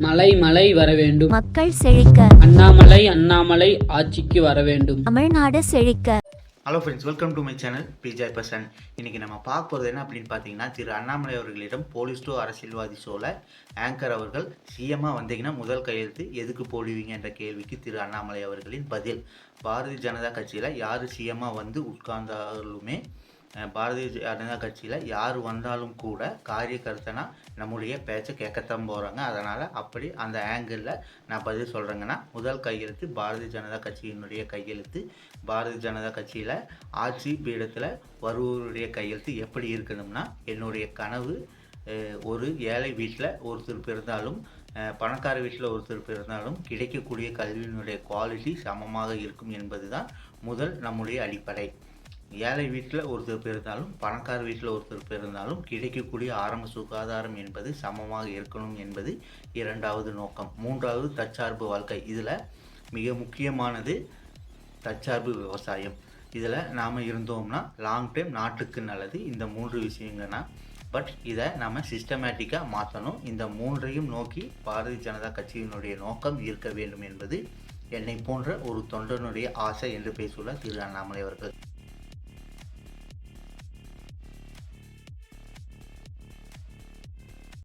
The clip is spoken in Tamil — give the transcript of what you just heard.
மலை மலை வர வேண்டும். மக்கள் செழிக்க. அண்ணாமலை அண்ணாமலை ஆட்சிக்கு வர வேண்டும். தமிழ்நாடு செழிக்க. Hello friends, welcome to my channel PJ person. இன்றைக்கி நம்ம பார்க்க போகிறது என்ன அப்படின்னு பார்த்தீங்கன்னா, திரு அண்ணாமலை அவர்களிடம் போலீஸ் டு அரசியல்வாதி ஷோவில் ஆங்கர் அவர்கள் சிஎம்மாக வந்தீங்கன்னா முதல் கையெழுத்து எதுக்கு போடுவீங்க என்ற கேள்விக்கு திரு அண்ணாமலை அவர்களின் பதில். பாரதிய ஜனதா கட்சியில் யார் சிஎம்மாக வந்து உட்கார்ந்தாலுமே, பாரதிய ஜனதா கட்சியில் யார் வந்தாலும் கூட காரியகர்த்தனா நம்முடைய பேச்சை கேட்கத்தான் போகிறாங்க. அதனால் அப்படி அந்த ஆங்கிளில் நான் பதில் சொல்கிறேங்கன்னா, முதல் கையெழுத்து பாரதிய ஜனதா கட்சியினுடைய கையெழுத்து. பாரதிய ஜனதா கட்சியில் ஆட்சி பீடத்தில் வருவருடைய கையெழுத்து எப்படி இருக்கணும்னா, என்னுடைய கனவு ஒரு ஏழை வீட்டில் ஒருத்தர் பிறந்தாலும் பணக்கார வீட்டில் ஒருத்தர் பிறந்தாலும் கிடைக்கக்கூடிய கல்வியினுடைய குவாலிட்டி சமமாக இருக்கும் என்பது தான் முதல் நம்முடைய அடிப்படை. ஏழை வீட்டில் ஒருத்தர் பிறந்தாலும் பணக்கார வீட்டில் ஒருத்தர் பிறந்தாலும் கிடைக்கக்கூடிய ஆரம்ப சுகாதாரம் என்பது சமமாக இருக்கணும் என்பது இரண்டாவது நோக்கம். மூன்றாவது தற்சார்பு வாழ்க்கை. இதில் மிக முக்கியமானது தற்சார்பு விவசாயம். இதில் நாம் இருந்தோம்னா லாங் டைம் நாட்டுக்கு நல்லது. இந்த மூன்று விஷயங்கள்னா, பட் இதை நம்ம சிஸ்டமேட்டிக்காக மாற்றணும். இந்த மூன்றையும் நோக்கி பாரதிய ஜனதா கட்சியினுடைய நோக்கம் இருக்க வேண்டும் என்பது என்னை போன்ற ஒரு தொண்டனுடைய ஆசை என்று பேசியுள்ளார் திரு அண்ணாமலை அவர்கள்.